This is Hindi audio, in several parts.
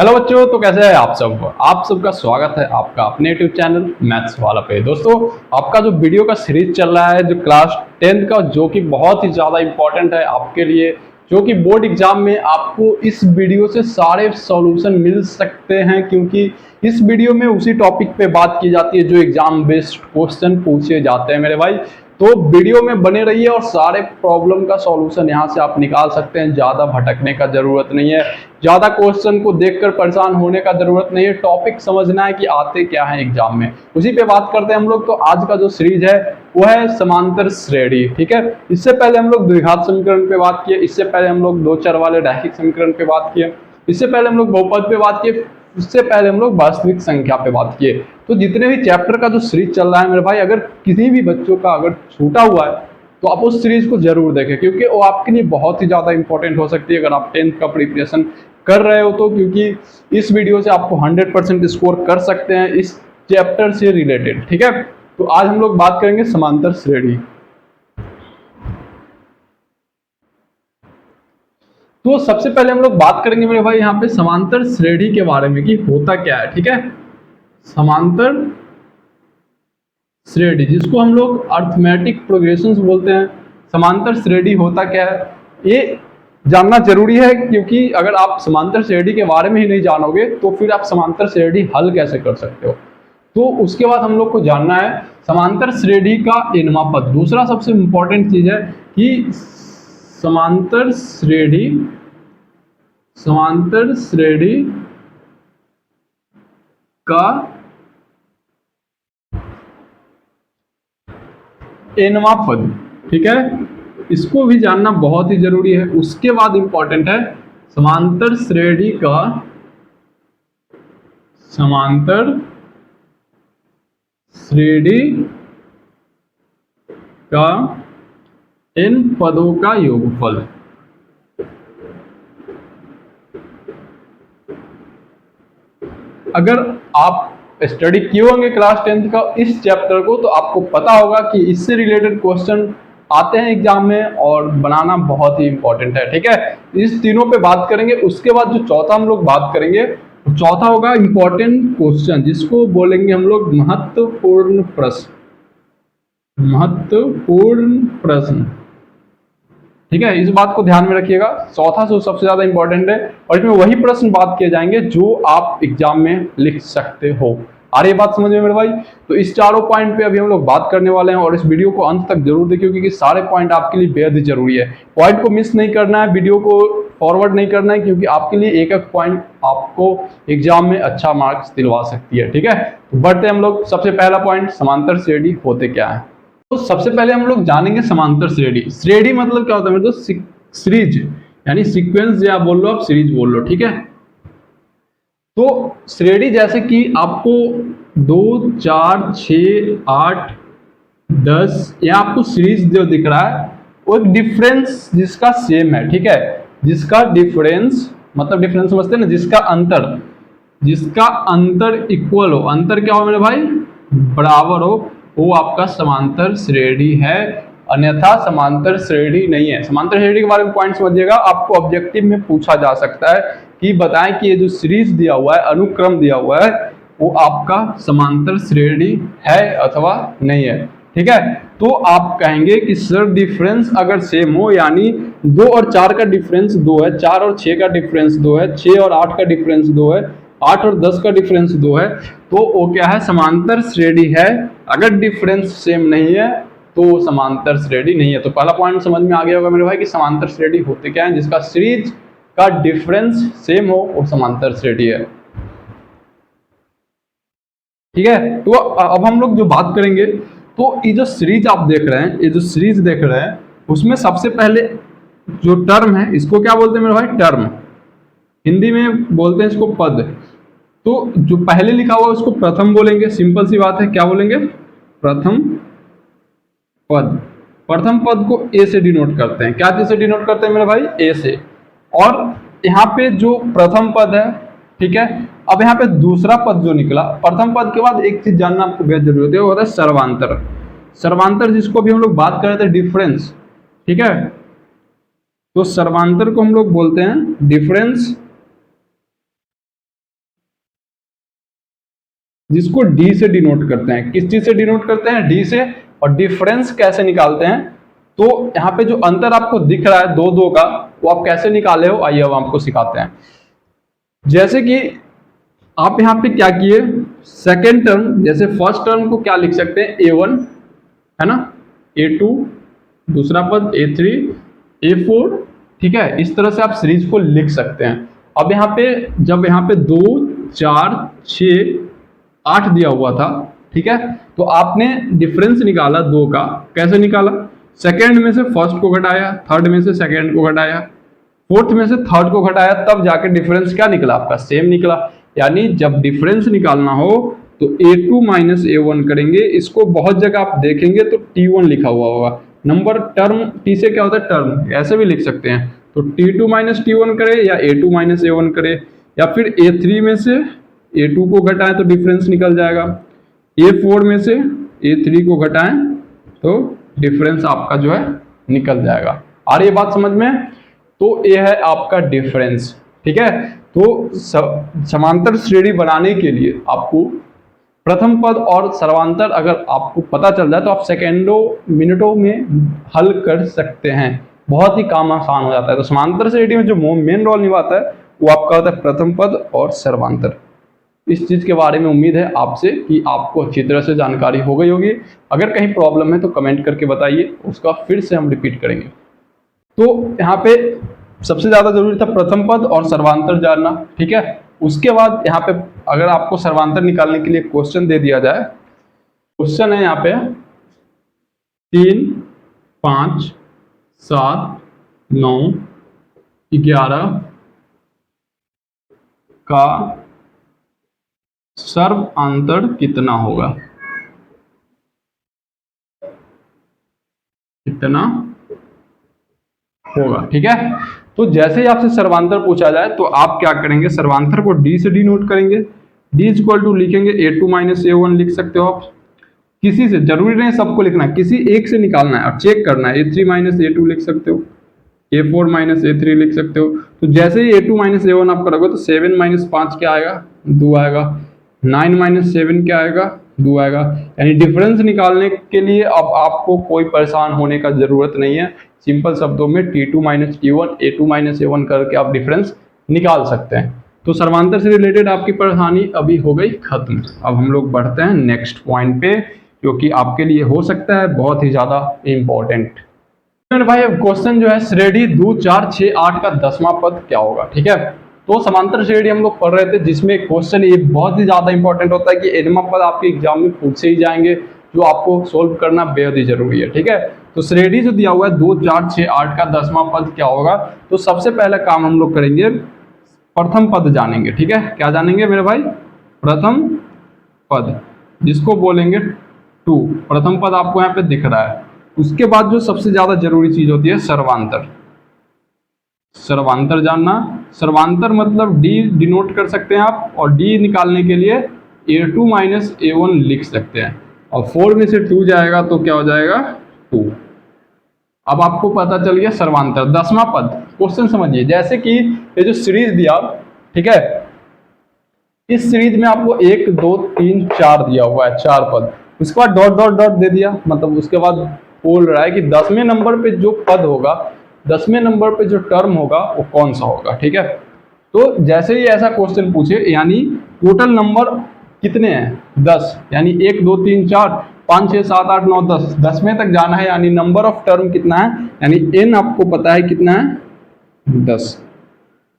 हेलो बच्चों, तो कैसे हैं आप सब। आप सबका स्वागत है आपका अपने यूट्यूब चैनल मैथ्स वाला पे। दोस्तों, आपका जो वीडियो का सीरीज चल रहा है जो क्लास 10th का, जो कि बहुत ही ज़्यादा इंपॉर्टेंट है आपके लिए, जो कि बोर्ड एग्जाम में आपको इस वीडियो से सारे सॉल्यूशन मिल सकते हैं, क्योंकि इस वीडियो में उसी टॉपिक पे बात की जाती है जो एग्जाम बेस्ड क्वेश्चन पूछे जाते हैं मेरे भाई। तो वीडियो में बने रहिए और सारे प्रॉब्लम का सॉल्यूशन यहाँ से आप निकाल सकते हैं। ज़्यादा भटकने का ज़रूरत नहीं है, ज़्यादा क्वेश्चन को देखकर परेशान होने का ज़रूरत नहीं है। टॉपिक समझना है कि आते क्या है एग्जाम में, उसी पे बात करते हैं हम लोग। तो आज का जो सीरीज है वो है समांतर श्रेणी। ठीक है, इससे पहले हम लोग द्विघात समीकरण पे बात किए, इससे पहले हम लोग दो चर वाले रैखिक समीकरण पे बात किए, इससे पहले हम लोग बहुपद पे बात किए, उससे पहले हम लोग वास्तविक संख्या पे बात किए। तो जितने भी चैप्टर का जो सीरीज चल रहा है मेरे भाई, अगर किसी भी बच्चों का अगर छूटा हुआ है तो आप उस सीरीज को जरूर देखें, क्योंकि वो आपके लिए बहुत ही ज्यादा इंपॉर्टेंट हो सकती है अगर आप 10th का प्रिपरेशन कर रहे हो तो। क्योंकि इस वीडियो से आपको 100% स्कोर कर सकते हैं इस चैप्टर से रिलेटेड। ठीक है, तो आज हम लोग बात करेंगे समांतर श्रेणी। तो सबसे पहले हम लोग बात करेंगे मेरे भाई यहाँ पे समांतर श्रेणी के बारे में कि होता क्या है। ठीक है, समांतर श्रेणी जिसको हम लोग अर्थमेटिक प्रोग्रेशंस बोलते हैं। समांतर श्रेणी होता क्या है ये जानना जरूरी है, क्योंकि अगर आप समांतर श्रेणी के बारे में ही नहीं जानोगे तो फिर आप समांतर श्रेणी हल कैसे कर सकते हो। तो उसके बाद हम लोग को जानना है समांतर श्रेणी का एनवा पद। दूसरा सबसे इंपॉर्टेंट चीज है कि समांतर श्रेणी का एनवा पद। ठीक है, इसको भी जानना बहुत ही जरूरी है। उसके बाद इंपॉर्टेंट है समांतर श्रेणी का इन पदों का योगफल। अगर आप स्टडी किए होंगे क्लास 10th का इस चैप्टर को, तो आपको पता होगा कि इससे रिलेटेड क्वेश्चन आते हैं एग्जाम में और बनाना बहुत ही इंपॉर्टेंट है। ठीक है, इस तीनों पे बात करेंगे। उसके बाद जो चौथा हम लोग बात करेंगे, चौथा होगा इंपॉर्टेंट क्वेश्चन, जिसको बोलेंगे हम लोग महत्वपूर्ण प्रश्न। ठीक है, इस बात को ध्यान में रखिएगा। चौथा जो सबसे ज्यादा इंपॉर्टेंट है और इसमें वही प्रश्न बात किए जाएंगे जो आप एग्जाम में लिख सकते हो। आ रही बात समझ में मेरे भाई। तो इस चारों पॉइंट पे अभी हम लोग बात करने वाले हैं और इस वीडियो को अंत तक जरूर देखिए, क्योंकि सारे पॉइंट आपके लिए बेहद ही जरूरी है। पॉइंट को मिस नहीं करना है, वीडियो को फॉरवर्ड नहीं करना है, क्योंकि आपके लिए एक एक पॉइंट आपको एग्जाम में अच्छा मार्क्स दिलवा सकती है। ठीक है, तो बढ़ते हम लोग। सबसे पहला पॉइंट, समांतर श्रेणी होते क्या है। तो सबसे पहले हम लोग जानेंगे समांतर श्रेणी। श्रेणी मतलब क्या होता है मेरे दोस्त? सीरीज, यानी सीक्वेंस, या बोल लो आप सीरीज बोल लो। ठीक है, तो श्रेणी जैसे कि आपको 2, 4, 6, 8, 10 यहाँ आपको सीरीज जो दिख रहा है वो एक डिफरेंस जिसका सेम है। ठीक है, जिसका डिफरेंस मतलब डिफरेंस समझते हैं ना, जिसका अंतर इक्वल हो। अंतर क्या हो मेरे भाई? बराबर हो, वो आपका समांतर श्रेणी है। अन्यथा समांतर श्रेणी नहीं है। समांतर श्रेणी के बारे में पॉइंट समझिएगा, आपको ऑब्जेक्टिव में पूछा जा सकता है कि बताएं कि ये जो सीरीज दिया हुआ है, अनुक्रम दिया हुआ है, वो आपका समांतर श्रेणी है अथवा नहीं है। ठीक है, तो आप कहेंगे कि सर डिफरेंस अगर सेम हो, यानी 2 और 4 का डिफरेंस 2 है, 4 और 6 का डिफरेंस 2 है, 6 और 8 का डिफरेंस 2 है, 8 और 10 का डिफरेंस 2 है, तो वो क्या है? समांतर श्रेणी है। अगर डिफरेंस सेम नहीं है तो समांतर श्रेणी नहीं है। तो पहला पॉइंट समझ में आ गया होगा मेरे भाई कि समांतर श्रेणी होते क्या है? जिसका सीरीज का डिफरेंस सेम हो वो समांतर श्रेणी है। ठीक है, तो अब हम लोग जो बात करेंगे, तो ये जो सीरीज आप देख रहे हैं, ये जो सीरीज देख रहे हैं, उसमें सबसे पहले जो टर्म है, इसको क्या बोलते हैं मेरे भाई? टर्म। हिंदी में बोलते हैं इसको पद। तो जो पहले लिखा हुआ है उसको प्रथम बोलेंगे। सिंपल सी बात है, क्या बोलेंगे? प्रथम पद। प्रथम पद को ए से डिनोट करते हैं। क्या चीज से डिनोट करते हैं मेरे भाई? ए से। और यहाँ पे जो प्रथम पद है, ठीक है, अब यहाँ पे दूसरा पद जो निकला, प्रथम पद के बाद एक चीज जानना आपको बेहद जरूरी है, वो होता है सर्वांतर। सर्वांतर जिसको भी हम लोग बात कर रहे थे डिफरेंस। ठीक है, तो सर्वांतर को हम लोग बोलते हैं डिफरेंस जिसको डी से डिनोट करते हैं। किस चीज से डिनोट करते हैं? डी से। और डिफरेंस कैसे निकालते हैं? तो यहाँ पे जो अंतर आपको दिख रहा है दो का, वो आप कैसे निकाले हो, आइए अब आपको सिखाते हैं। जैसे कि आप यहाँ पे क्या किए, सेकेंड टर्म, जैसे फर्स्ट टर्म को क्या लिख सकते हैं, a1 है ना, a2 दूसरा पद, a3 a4, ठीक है। इस तरह से आप सीरीज को लिख सकते हैं। अब यहाँ पे जब यहाँ पे 2 4 6 8 दिया हुआ था, ठीक है, तो आपने डिफरेंस निकाला दो का। कैसे निकाला? सेकेंड में से फर्स्ट को घटाया, थर्ड में से सेकेंड को घटाया, फोर्थ में से थर्ड को घटाया, तब जाके डिफरेंस क्या निकला आपका? सेम निकला। यानी जब डिफरेंस निकालना हो तो a2 माइनस a1 करेंगे। इसको बहुत जगह आप देखेंगे तो t1 लिखा हुआ होगा। नंबर टर्म t से क्या होता है? टर्म, ऐसे भी लिख सकते हैं। तो t2 माइनस t1 करे या a2 माइनस a1 करे, या फिर a3 में से a2 को घटाएं तो डिफरेंस निकल जाएगा, a4 में से a3 को घटाएं तो डिफरेंस आपका जो है निकल जाएगा। आ रही है बात समझ में? तो ये है आपका डिफरेंस, ठीक है। तो समांतर श्रेणी बनाने के लिए आपको प्रथम पद और सर्वांतर अगर आपको पता चल जाए तो आप सेकेंडों मिनटों में हल कर सकते हैं। बहुत ही काम आसान हो जाता है। तो समांतर श्रेणी में जो मेन रोल निभाता है वो आपका होता है प्रथम पद और सर्वांतर। इस चीज के बारे में उम्मीद है आपसे कि आपको अच्छी तरह से जानकारी हो गई होगी। अगर कहीं प्रॉब्लम है तो कमेंट करके बताइए, उसका फिर से हम रिपीट करेंगे। तो यहाँ पे सबसे ज्यादा जरूरी था प्रथम पद और सर्वांतर जानना, ठीक है। उसके बाद यहाँ पे अगर आपको सर्वांतर निकालने के लिए क्वेश्चन दे दिया जाए, क्वेश्चन है यहाँ पे 3 5 7 9 11 का सर्वांतर कितना होगा? कितना होगा, ठीक है। तो जैसे ही आपसे सर्वांतर पूछा जाए तो आप क्या करेंगे, सर्वांतर को डी से डिनोट करेंगे। डी इक्वल टू लिखेंगे a2 माइनस a1 लिख सकते हो आप। किसी से, जरूरी नहीं सबको लिखना है, किसी एक से निकालना है और चेक करना है। a3 माइनस a2 लिख सकते हो, a4 माइनस a3 लिख सकते हो। तो जैसे ही a2 माइनस a1 आप करोगे तो 7 माइनस 5 क्या आएगा? 2 आएगा। 9 माइनस 7 क्या आएगा? 2 आएगा। यानी डिफरेंस निकालने के लिए अब आपको कोई परेशान होने का जरूरत नहीं है। सिंपल शब्दों में t2 minus t1 a2 minus a1 करके आप डिफरेंस निकाल सकते हैं। तो सर्वांतर से रिलेटेड आपकी परेशानी अभी हो गई खत्म। अब हम लोग बढ़ते हैं नेक्स्ट पॉइंट पे, जो कि आपके लिए हो सकता है बहुत ही ज्यादा इंपॉर्टेंट। भाई अब क्वेश्चन जो है श्रेणी 2 4 6 8 का 10वां पद क्या होगा, ठीक है। तो समांतर श्रेणी हम लोग पढ़ रहे थे, जिसमें क्वेश्चन ये बहुत ही ज्यादा इंपॉर्टेंट होता है कि एनवां पद आपके एग्जाम में पूछे ही जाएंगे, जो आपको सोल्व करना बेहद ही जरूरी है, ठीक है। तो श्रेणी जो दिया हुआ है 2 4 6 8 का 10वां पद क्या होगा, तो सबसे पहला काम हम लोग करेंगे प्रथम पद जानेंगे, ठीक है। क्या जानेंगे मेरे भाई? प्रथम पद, जिसको बोलेंगे 2। प्रथम पद आपको यहाँ पे दिख रहा है। उसके बाद जो सबसे ज्यादा जरूरी चीज होती है सर्वांतर। सर्वांतर जानना, सर्वांतर मतलब डी डिनोट कर सकते हैं आप, और डी निकालने के लिए a2 माइनस a1 लिख सकते हैं, और 4 में से 2 जाएगा तो क्या हो जाएगा? 2। अब आपको पता चल गया सर्वांतर। 10वां पद, क्वेश्चन समझिए। जैसे कि ये जो सीरीज दिया, ठीक है, इस सीरीज में आपको 1 2 3 4 दिया हुआ है, 4 पद। उसके बाद डॉट डॉट डॉट दे दिया, मतलब उसके बाद बोल रहा है कि 10वें नंबर पे जो पद होगा, 10वें नंबर पे जो टर्म होगा वो कौन सा होगा, ठीक है। तो जैसे ही ऐसा क्वेश्चन पूछे, यानी टोटल नंबर कितने हैं? 10, यानी 1 2 3 4 5 6 7 8 9 10, 10वें तक जाना है। यानी नंबर ऑफ टर्म कितना है, यानी n आपको पता है कितना है? 10।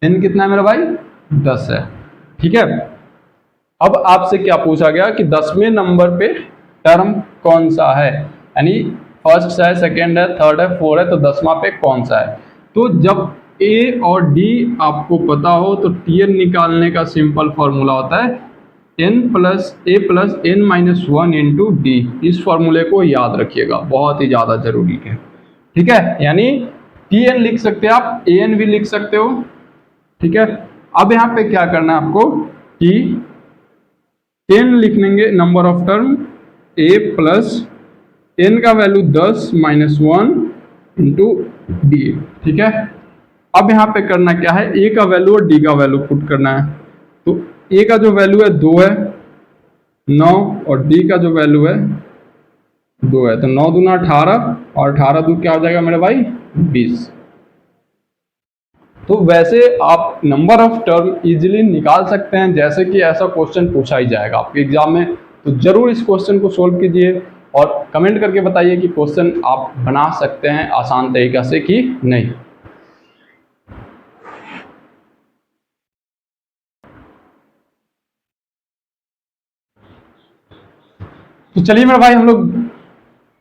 n कितना है मेरा भाई? 10 है, ठीक है। अब आपसे क्या पूछा गया कि 10वें नंबर पे टर्म कौन सा है, यानी फर्स्ट है, सेकेंड है, थर्ड है, फोर्थ है, तो 10वां पे कौन सा है। तो जब ए और डी आपको पता हो तो tn निकालने का सिंपल फॉर्मूला होता है n plus a plus n minus 1 into d. इस फॉर्मूले को याद रखिएगा, बहुत ही ज्यादा जरूरी है, ठीक है। यानी tn लिख सकते हैं आप, an भी लिख सकते हो, ठीक है। अब यहाँ पे क्या करना है आपको कि 10 लिख लेंगे number of term, a plus n का वैल्यू 10 माइनस 1 इंटू डी, ठीक है। अब यहाँ पे करना क्या है, a का वैल्यू और d का वैल्यू पुट करना है। तो a का जो वैल्यू है 2 है, 9 और डी का जो वैल्यू है 2 है, तो 9 दूना 18 और 18 दू क्या हो जाएगा मेरे भाई 20। तो वैसे आप नंबर ऑफ टर्म इजीली निकाल सकते हैं, जैसे कि ऐसा क्वेश्चन पूछा ही जाएगा आपके एग्जाम में। तो जरूर इस क्वेश्चन को सोल्व कीजिए और कमेंट करके बताइए कि क्वेश्चन आप बना सकते हैं आसान तरीका से कि नहीं। तो चलिए मेरे भाई हम लोग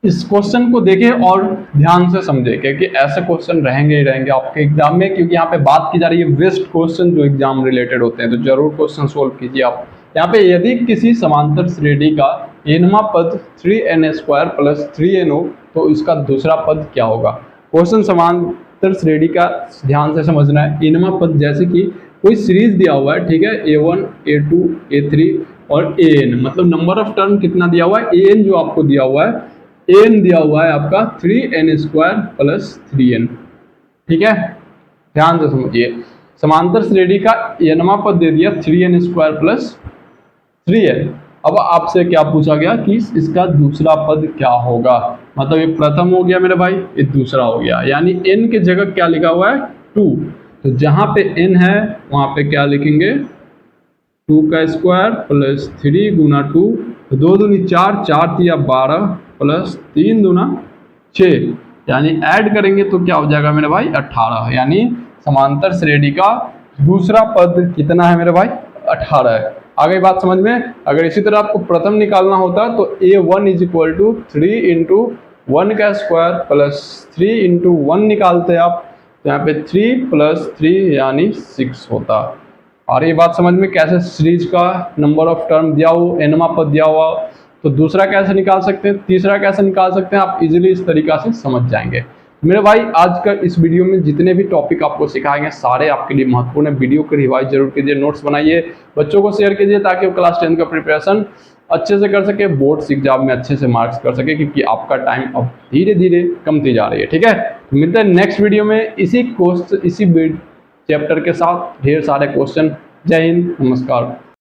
इस क्वेश्चन को देखें और ध्यान से समझें, क्योंकि ऐसे क्वेश्चन रहेंगे ही रहेंगे आपके एग्जाम में, क्योंकि यहाँ पे बात की जा रही है वेस्ट क्वेश्चन जो एग्जाम रिलेटेड होते हैं। तो जरूर क्वेश्चन सोल्व कीजिए आप। यहाँ पे यदि किसी समांतर श्रेणी का nवां पद 3n² प्लस 3n हो तो इसका दूसरा पद क्या होगा। क्वेश्चन समांतर श्रेणी का ध्यान से समझना है। nवां पद जैसे कि कोई सीरीज दिया हुआ है, ठीक है, a1 a2 a3 और an, मतलब नंबर ऑफ टर्म कितना दिया हुआ है, an जो आपको दिया हुआ है, an दिया हुआ है आपका 3n² प्लस 3n, ठीक है। ध्यान से समझिए, समांतर श्रेणी का nवां पद दे दिया 3n² प्लस 3n। अब आपसे क्या पूछा गया कि इसका दूसरा पद क्या होगा। मतलब ये प्रथम हो गया मेरे भाई, ये दूसरा हो गया, यानी n के जगह क्या लिखा हुआ है 2। तो जहां पे n है वहां पे क्या लिखेंगे 2 का स्क्वायर प्लस 3 गुना 2, तो 2 दूनी 4, 4 तिया 12 प्लस 3 दूना 6, यानी ऐड करेंगे तो क्या हो जाएगा मेरे भाई 18। यानी समांतर श्रेणी का दूसरा पद कितना है मेरे भाई 18 है। आगे बात समझ में। अगर इसी तरह आपको प्रथम निकालना होता तो a1 is equal to 3 into 1 का स्क्वायर प्लस 3 इंटू 1 निकालते आप, तो यहाँ पे 3 प्लस 3 यानी 6 होता। और ये बात समझ में कैसे सीरीज का नंबर ऑफ टर्म दिया हो, nवां पद दिया हुआ, तो दूसरा कैसे निकाल सकते हैं, तीसरा कैसे निकाल सकते हैं, आप इजीली इस तरीका से समझ जाएंगे। मेरे भाई आज का इस वीडियो में जितने भी टॉपिक आपको सिखाएंगे सारे आपके लिए महत्वपूर्ण है। वीडियो को रिवाइज जरूर कीजिए, नोट्स बनाइए, बच्चों को शेयर कीजिए ताकि वो क्लास 10 का प्रिपरेशन अच्छे से कर सके, बोर्ड्स एग्जाम में अच्छे से मार्क्स कर सके, क्योंकि आपका टाइम अब धीरे धीरे कमती जा रही है, ठीक है। तो मिलते हैं नेक्स्ट वीडियो में इसी चैप्टर के साथ ढेर सारे क्वेश्चन। जय हिंद, नमस्कार।